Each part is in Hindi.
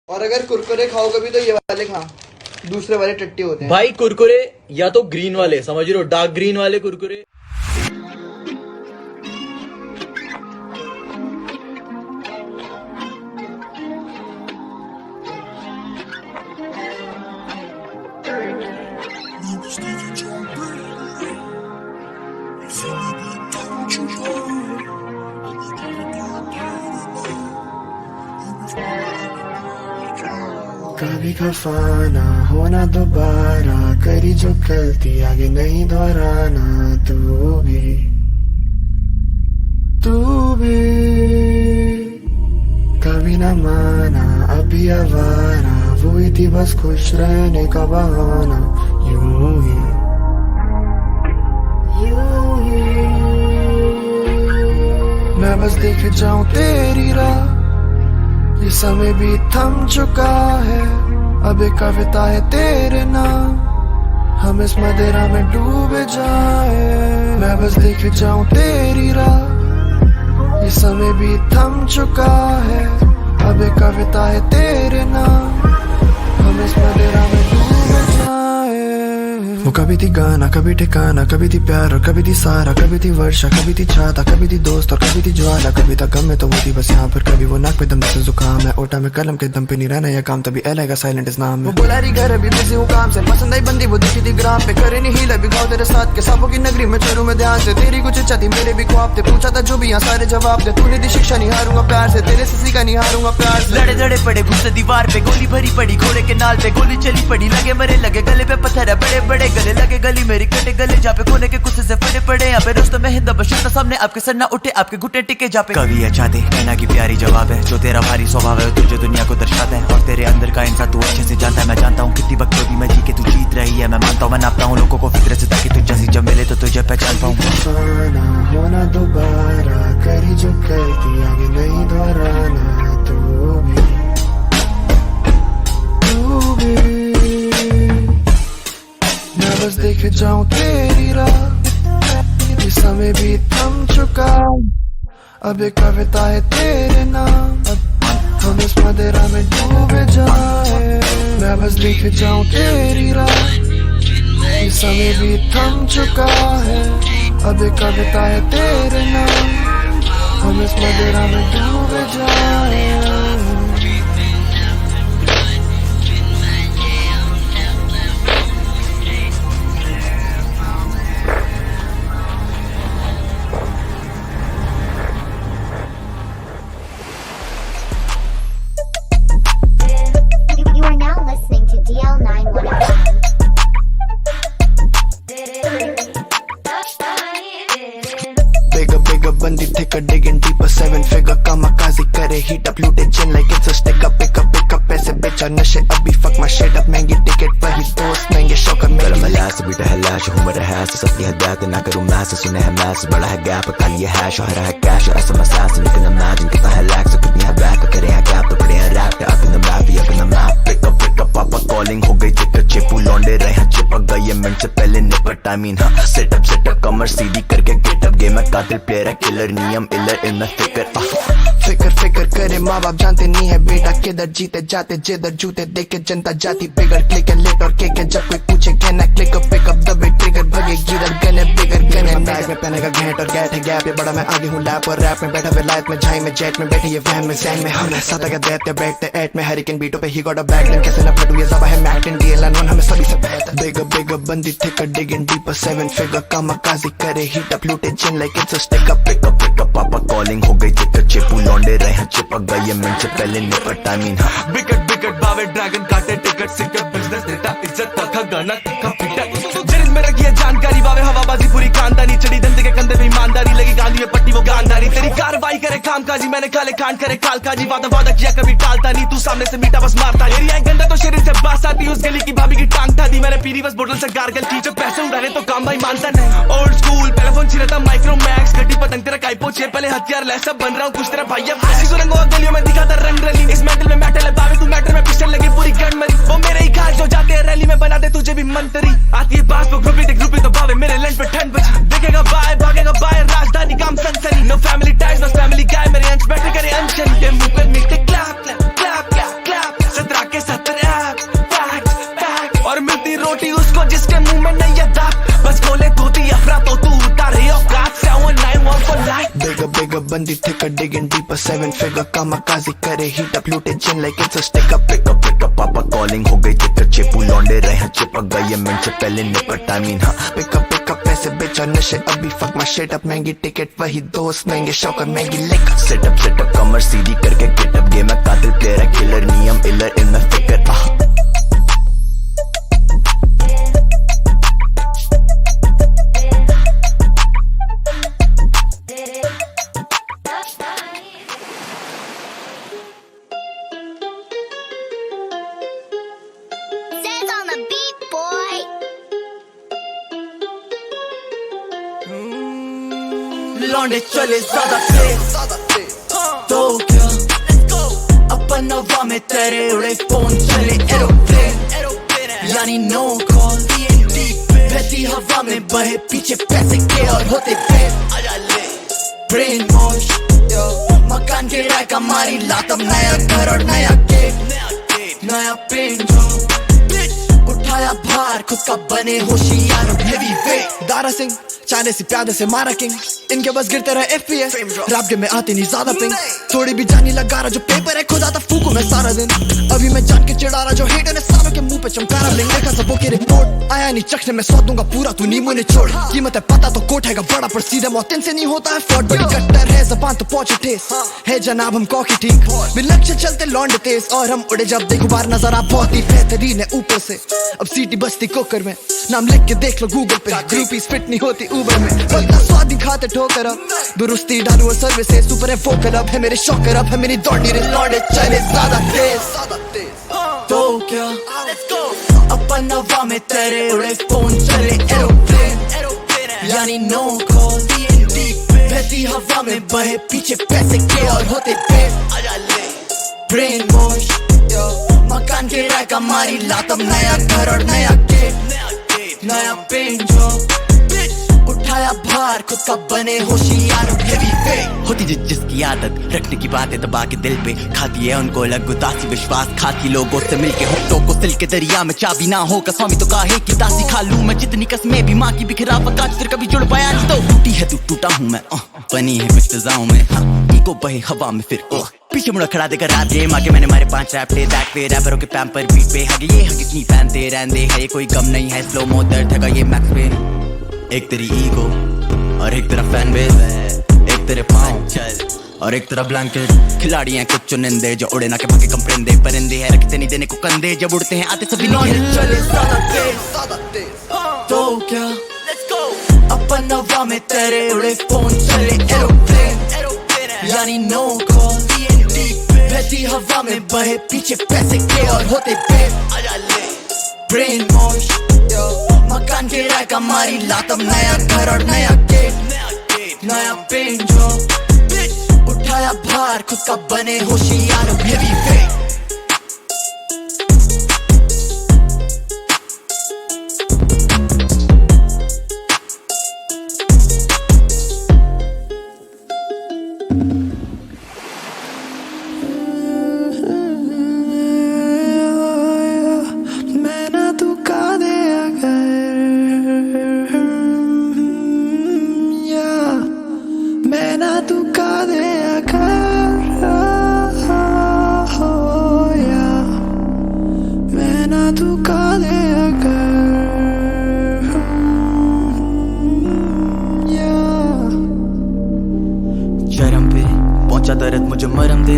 और अगर कुरकुरे खाओगे भी तो ये वाले खा, दूसरे वाले टट्टी होते हैं भाई। कुरकुरे या तो ग्रीन वाले, समझ रहे हो, डार्क ग्रीन वाले कुरकुरे। कभी खफाना होना दोबारा, करी जो गलती आगे नहीं दोहराना। तू भी कभी न माना, अभी आवारा, वो ही थी बस खुश रहने का बहाना। यूं ही मैं बस देख जाऊं तेरी राह, ये समय भी थम चुका है, अब एक कविता है तेरे नाम, हम इस मदिरा में डूबे जाए। मैं बस देख जाऊं तेरी राह, ये समय भी थम चुका है, अब एक कविता है तेरे नाम, हम इस मदिरा में डूबे जाए। वो कभी थी गाना, कभी ठिकाना, कभी थी प्यार और कभी थी सारा, कभी थी वर्षा, कभी थी छाता, कभी थी दोस्त और कभी थी ज्वाला, कभी था गम में तो वो थी बस यहाँ पर, कभी वो नाक पे दम से जुकाम है, ओटा में कलम के दम पे नहीं रहना यह काम, तभी एलेगा साइलेंट इस नाम में। वो बोला रही घर अभी बिजी हूँ काम से, पसंद आई बंदी वो दिखी थी ग्राम पे, करे नहीं हीला बिगाओ तेरे साथ के सांपों की नगरी में चलूं मैं ध्यान से। तेरी कुछ इच्छा थी मेरे भी ख्वाब थे, पूछा था जो भी यहाँ सारे जवाब दे, तूने दी शिक्षा नहीं हारूंगा प्यार से, तेरे से सीखा नहीं हारूंगा प्यार से। लड़े लड़े पड़े घुसे दीवार पे, गोली भरी पड़ी घोड़े के नाल पे, गोली चली पड़ी लगे मरे लगे, गले पे पत्थर है बड़े बड़े, गले लगे गली मेरी कटे गले, जा पे कोने के कुछ से फटे पड़े, यहाँ पे दोस्तों में हिंदा बशरता सामने आपके सर ना उठे, आपके घुटने टिके जा पे। कवि अच्छा दे कहना की प्यारी जवाब है, जो तेरा भारी स्वभाव है तुझे दुनिया को दर्शाता है, और तेरे अंदर का इंसान तू अच्छे से जानता है। मैं जानता हूँ कितनी वक्त भी मैं जी के तू जीत रही है, मैं मानता हूँ मैं नापता हूँ लोगों को फिक्र से, ताकि तुझ जैसी जब मिले तो तुझे पहचान पाऊँ। होना दोबारा, करी जो गलती आगे नहीं दोहराना। तू भी मैं बस देख जाऊं तेरी राह, ये समय भी थम चुका, अब एक कविता है तेरे नाम, हम इस मदिरा में डूबे जाए। मैं बस देख जाऊं तेरी राह, ये समय भी थम चुका है, अब एक कविता है तेरे नाम, हम इस मदिरा में डूबे जाए। You are now listening to DL915. Bigger bandi thicker digging deeper, 7 figure kamikaze करे heat up, looted gin like it's a stick up, pick up पैसे बेचा नशे अभी, fuck my shit up, महंगी टिकट वही दोस्त महंगे शौकर में। गलम लाश बीटा है लाश, हूँ मेरा हैश, सबकी हदायत ना करूँ मैस, सुने है मैस, बड़ा है गैप काली ये हैश, और है कैश ऐसा मसाज, लेकिन इमेजिन कितना है लैक्स, कितनी है बैक करे हैं गैप तो पड़े हैं rap, up in the map, up in the map, pick up पापा कॉलिंग हो गई चिकट, चिपू लौंडे रहे हैं चिपक गई है मिनट से पहले निपट, आई मीन हाँ सेटअप कमर सीधी करके गेटअप, गेम है कातिल प्लेयर है किलर, नियम इलर इन द फिकर करे माँ बाप जानते नहीं है बेटा, किधर जीते जाते जिधर जूते देखे जनता जाती बिगड़, क्लिक है लेट और केक है, जब कोई पूछे कहना क्लिक अप पिक अप दबे ट्रिगर, भगे गिरर गने बिगर गने, बैग में पहनेगा घेंट और गैट है गैप, ये बड़ा मैं आगे हूँ लैप और रैप में, बैठा विलायत में झाई में जेट में, बैठी ये वैन में सैन में, हमें साथ आगे देते बैठते एट में, हरिकेन बीटों पे ही गॉट अ बैक, कैसे न फटू ये ज़बा है मैक्टिन DL9 हमें सभी से बेहतर। Bigger बंदी thicker digging deeper, 7 figure kamikaze करे heat up, looted gin like it's a stick up, pick up पापा कॉलिंग हो गई चिकट, चिपू लौंडे रहे हैं चिपक गई है मिनट से पहले निपट, आई मीन हाँ विकट बावे ड्रैगन काटे टिकट, सिकट बिजनेस डेटा इज्जत तक गाना तक पिटा, जरिस में रखी है जानकारी, बावे हवाबाजी पूरी खानदानी, चढ़ी धंधे के कंधे पे ईमानदारी, लगी गांधी में पट्टी वो गांधारी, तेरी कार्रवाई करे कामकाजी, मैंने काले कांड करे कालकाजी, वादा किया कभी टालता नहीं, तू सामने से मीठा बस मारता, एरिया गंदा तो शरीर से बास आती, उस गली की भाभी की टांग था दी, मैंने पीरी बस बोतल से गार्गल की, जो पैसे उड़ाने तो काम भाई मानता नहीं, ओल्ड स्कूल पहले फोन छिड़ता माइक्रो मैक्स, गड्डी पतंग तेरा काइपो छे, पहले हथियार लैसा बन रहा हूँ कुछ तेरा भाई अब ऐसी सुरंगों गलियों में दिखाता रंग रली, इस मेटल में मेटल है बावे तू मैटर में पिस्टल लगी पूरी गन मरी, वो मेरे ही खास जो जाते हैं रैली में बना दे तुझे भी मंत्री, आती है पास वो ग्रुपी तो बावे मेरे लंच पे ठंड बची, देखेगा बाय भागेगा बाय, राजधानी काम सनसनी, नो फैमिली टाइज बस फैमिली गाय, मेरे अंश बैठे करे अनशन, मुंह पे मिलते clap clap clap clap clap, मोटी उसको जिसके मुंह में नहीं है दांत, बस खोले धोती अफरा तो तू उतारे औकात, 791 for life. Bigger बंदी thicker digging deeper 7 figure kamikaze करे heat up looted chin like it's a sticker. Pick up पापा calling हो गई दिक्कत, चिपू लौंडे रहे हैं चिपक गए ये मिनट से पहले निपट I mean हाँ. Pick up पैसे बेच और नशे अभी fuck my shit up, महंगी टिकट वही दोस्त महंगे शौक और महंगी लिक. Set up कमर सीधी करके get up, गेम है कातिल प्लेयर है किलर, नियम इलर इन मैं फिकर. Says on the beat, boy. लौंडे चले ज्यादा तेज तो क्या अपन हवा में तेरे उड़े फोन चले एरोप्लेन यानी नो कॉल बहती हवा में बहे पीछे पैसे के और होते पे ब्रेन वॉश मकान के राय का मारी लातम नया घर और नया गेट नया पेंट उठाया भार खुद का बने होशियार हेवी वेट. दारा सिंह चाइने से प्यादे से मारा किंग, इनके बस गिरते रहे FPS. रैप गेम में आती नहीं ज्यादा पिंग, थोड़ी भी जानी लगा रहा जो पेपर है खुदा था फूकू मैं सारा दिन. अभी मैं जान के चिढ़ा रहा जो हेटर है सारों के मुंह पे चमकारा लिंग. देखा सबों की रिपोर्ट आया नहीं चखने में स्वाद दूंगा पूरा तू नींबू ने छोड़. कीमत है पता तो कोट है बड़ा पर सीधे मौत से नहीं होता है फ्रॉड. बड़ी कट्टर है जबान तो पहुंचे ठेस है जनाब हम कॉकी ठीक बिन लक्ष्य चलते लौंडे तेज और हम उड़े जब देखो बार नजर आप बहुत ही बेहतरीन है ऊपर से. अब सीटी बस्ती कोकर में नाम लिख के देख लो गूगल पे. ग्रुपीज फिट नहीं होती उबर में बदला स्वाद दिखाते ठोकर अब दुरुस्ती डालू और सर्विस है सुपर है फोकल अब है मेरे शॉकर अब है मेरी दौड़नी रे लौंडे चले ज्यादा तेज तो क्या अपन हवा में तेरे उड़े फोन चले एरोप्लेन यानी नो कॉल बहती हवा में बहे पीछे पैसे के और होते पे ब्रेन वॉश मकान के राय का मारी लातम नया घर और नया गेट नया पेंट उठाया भार खुद का बने होशियार हेवी वेट. होती जिसकी आदत रखने की बातें दबा के दिल पे खाती है उनको अलग उदासी विश्वास खाती लोगों से मिलके होठों को सिल के दरिया में चाबी ना हो कसौमी तो काहे की दासी खा लूं मैं जितनी कसमें भी माँ की बिखरा कांच फिर कभी जुड़ पाया नहीं तो टूटी है तू टूटा हूँ मैं बनी है कुछ फिजाओं में इको बहे हवा में फिर पीछे मुड़ा खड़ा देकर रैप गेम आगे मैंने मारे 5 रैप ले दैट पे रैपरों के पैम्पर बीट पे हगे ये हगे नहीं पहनते रहंदे है ये कोई गम नहीं है स्लो मो दर्द है ये मैक्स पे. एक तेरी ईगो और एक तेरा फैन बेस है, एक तेरे पाँव चल और एक तेरा ब्लैंकेट. खिलाड़ी हैं कुछ चुनिंदे जो उड़े ना के भागे कम परिंदे परिंदे हैं रखते नहीं देने को कंधे जब उड़ते हैं आते सभी नहीं चले ज्यादा तेज तो क्या अपन हवा में तेरे उड़े फोन चले एरोप्लेन यानी नो कॉल बहती हवा में बहे पीछे पैसे के और होते पे ब्रेन वॉश मकान के राय का मारी लातम नया घर और नया गेट नया पेंट उठाया भार खुद का बने होशियार हेवी वेट. शर्म पे पहुंचा दर्द मुझे मरम दे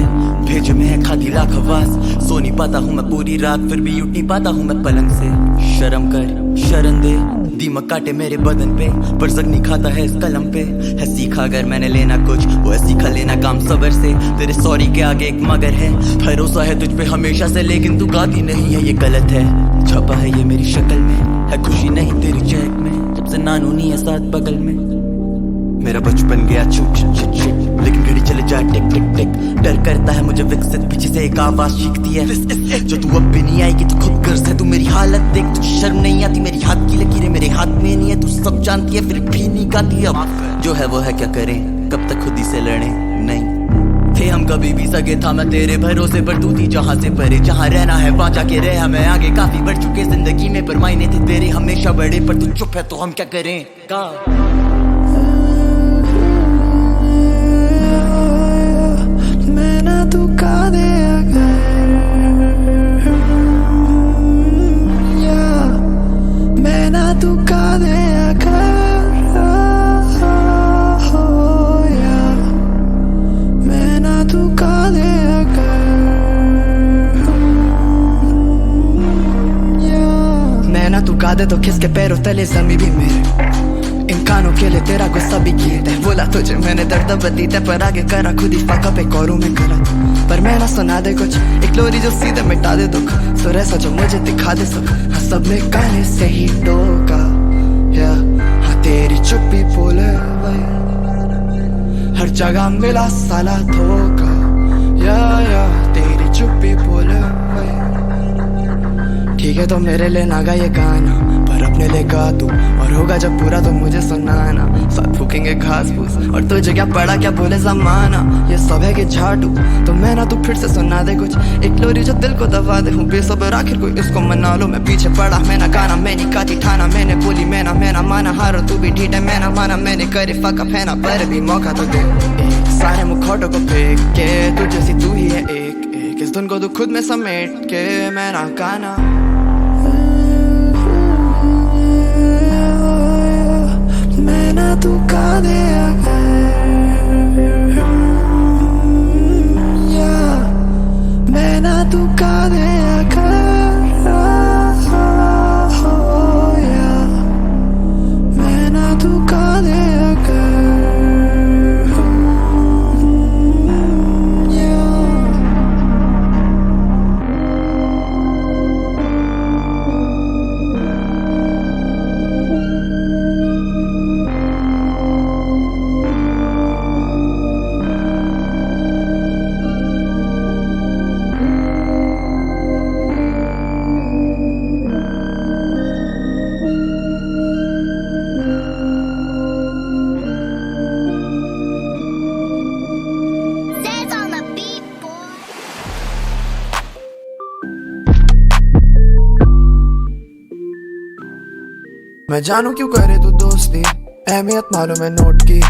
भेज में है खाली लाख आवाज सो नहीं पाता हूँ मैं पूरी रात फिर भी उठ नहीं पाता हूँ मैं पलंग से. शर्म कर शरण दे दीमक काटे मेरे बदन पे पर जग नहीं खाता है इस कलम पे है सीखा अगर मैंने लेना कुछ वो है सीखा लेना काम सबर से. तेरे सॉरी के आगे एक मगर है भरोसा है तुझ पे हमेशा से लेकिन तू गाती नहीं है ये गलत है. छपा है ये मेरी शक्ल में है खुशी नहीं तेरी चहक में जब से नानू नहीं है साथ बगल में. मेरा बचपन गया छुट लेकिन घड़ी चले जाए टिक टिक टिक. डर करता है मुझे विकसित पीछे से एक आवाज चीखती है जो तू अब भी नहीं आएगी तो खुद गर्ज है. तू मेरी हालत देख तुझे शर्म नहीं आती मेरी हाथ की लकीरें मेरे हाथ में नहीं है तू सब जानती है फिर भी नहीं गाती. अब जो है वो है क्या करें कब तक खुद ही से लड़े नहीं थे हम कभी भी सगे, था मैं तेरे भरोसे पर तू थी जहाँ से परे। जहाँ रहना है वहाँ जाके रह, हमें आगे काफी बढ़ चुके जिंदगी में, पर मायने थे तेरे हमेशा बड़े। पर तू चुप है तो हम क्या करें का। मैं ना तू का दे मैं ना तू का दे मैं ना तू का दे मैं ना तू का दे तो किसके पैरों तले जमी भी मेरे। इन कानों के लिए तेरा गुस्सा भी किए थे, बोला तुझे मैंने दर्द बती थे, पर आगे करा खुद ही फाका पे कौरों में करा। पर मैं ना सुना दे कुछ, एक लोरी जो सीधे मिटा दे दुख, सुर ऐसा जो मुझे दिखा दे सुख। हाँ सब में गाने से ही टोका, या हाँ तेरी चुप्पी बोले भाई, हर जगह मिला साला धोखा। या तेरी चुप्पी बोले भाई, ठीक है तो मेरे लिए ना गा ये गाना, पर अपने लिए गा तू, और होगा जब पूरा तो मुझे सुनाना। साथ फूकेंगे घास फूस, और तुझे क्या पड़ा क्या बोले जमाना, ये सब है कि झाटू। तो मैं ना तू फिर से सुना दे कुछ, एक लोरी जो दिल को दबा दे। हूँ बेसब्र आखिर कोई इसको मना लो, मैं पीछे पड़ा मैं ना गाना, मैंने काटी ठाना, मैंने बोली मैं ना माना। हारो तू भी ठीक है मैं ना माना, मैंने करे फका फैना, पर भी मौका तो दे। सारे मुखौटों को फेंक के तू जैसी तू ही है एक, इस धुन को तू खुद में समेट के मैं ना गाना। मैं ना तू का दे मैं ना तू का दे मैं ना तू का दे Zed's on the beat, boy. मैं जानू क्यों करे तू दोस्ती, अहमियत मालूम है नोट की,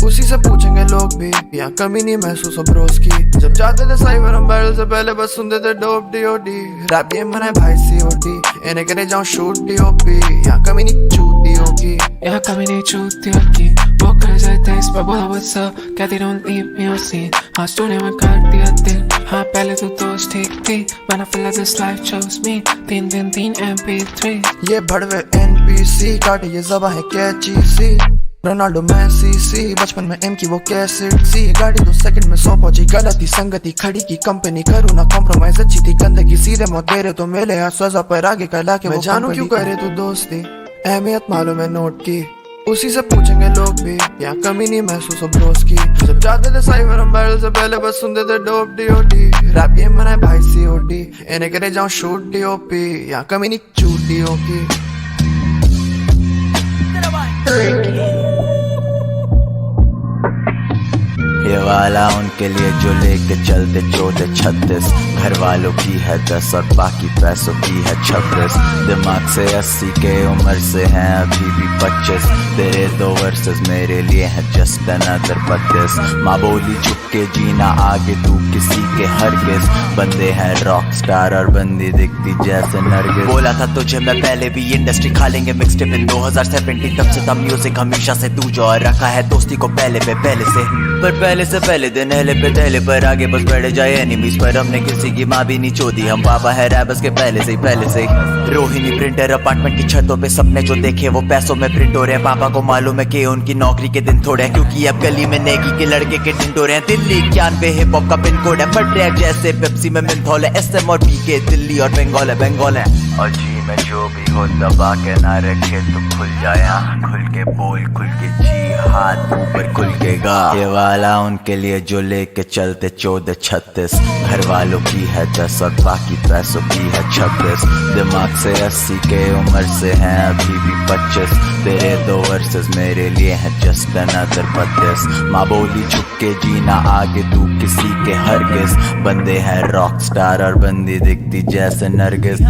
उसी से पूछेंगे लोग भी, यहाँ कमी नहीं महसूस अब रोज की। जब जाते थे साइबर हम बैटल से पहले बस सुनते थे डोप DOD, रैप गेम बनाए भाई COD, इन्हें करे जाऊँ शूट DOP, यहाँ कमी नहीं छूटी होगी। यहाँ कमी नहीं छूती होगी, वो कर जाते इस पर बोला what's up, कहती don't leave me on scene। हाँ तूने मैं काट दिया दिल, हाँ पहले तू दोस्त ठीक थी, when I feel like this life chose me। 3 MP3 ये भड़वे NPC काटे ये ज़बां है कैची सी, रोनाल्डो मैसी सी, बचपन में M की वो कैसेट सी। गाड़ी 2 सेकंड में 100 पहुंची, गलती संगति खड़ी की कंपनी, करूँ ना कॉम्प्रोमाइज, अच्छी थी गंदगी सीधे मौत दे रहे तो मिले यहाँ सजा पर आगे कला के। मैं जानू क्यों करे तू दोस्ती, अहमियत मालूम है नोट की, उसी से पूछेंगे लोग भी, यहाँ कमी नहीं महसूस अब रोज की। जब जाते थे साइबर हम बैटल से पहले बस सुनते थे डोप DOD, रैप गेम बनाए भाई COD, इन्हें करे जाऊँ शूट DOP, यहाँ कमी नहीं छूटी होगी। ये वाला उनके लिए जो लेके चलते 14-36, घर वालों की है 10 और बाकी पैसों की है 26। दिमाग से 80 के उम्र से हैं अभी भी 25, तेरे 2 वर्सेस मेरे लिए हैं जस्ट अनदर 32। माँ बोली चुप के जीना आगे तू किसी के हरगिज, बंदे हैं रॉक स्टार और बंदी दिखती जैसे नरगिस। बोला था तुझे मैं पहले भी इंडस्ट्री खा लेंगे मिक्सटेप इन 2017, तब से था म्यूजिक हमेशा से तू जो और रखा है दोस्ती को पहले से, पर पहले से पहले दिन हेले पे दहले पर आगे बस बढ़े जाए एनिमीज पर। हमने किसी की माँ भी नहीं चोदी, हम पापा है रैबस के पहले से ही। रोहिणी प्रिंटर अपार्टमेंट की छतों पे सपने जो देखे वो पैसों में प्रिंट हो रहे हैं। पापा को मालूम है कि उनकी नौकरी के दिन थोड़े हैं, क्योंकि अब गली में नेगी के लड़के के टिंटोरे हैं। दिल्ली 91 हिप हॉप का पिन कोड है, फट रैप जैसे पेप्सी में मिंथॉल है। SM और PK दिल्ली और बंगाल है और जी में जो भी हो दबा के ना रखे तो खुल जाया, खुल के बोल, खुल के जी, हाथ ऊपर खुल के गा। ये वाला उनके लिए जो लेके चलते 14-36, घर वालों की है 10 और बाकी पैसों की है 26। दिमाग से 80 के उम्र से हैं अभी भी 25। तेरे 2 वर्सेस मेरे लिए हैं जस्ट अनदर 32। माँ बोली छुप के जीना आगे तू किसी के हरगिज, बंदे हैं रॉक स्टार और बंदी दिखती जैसे नरगिस।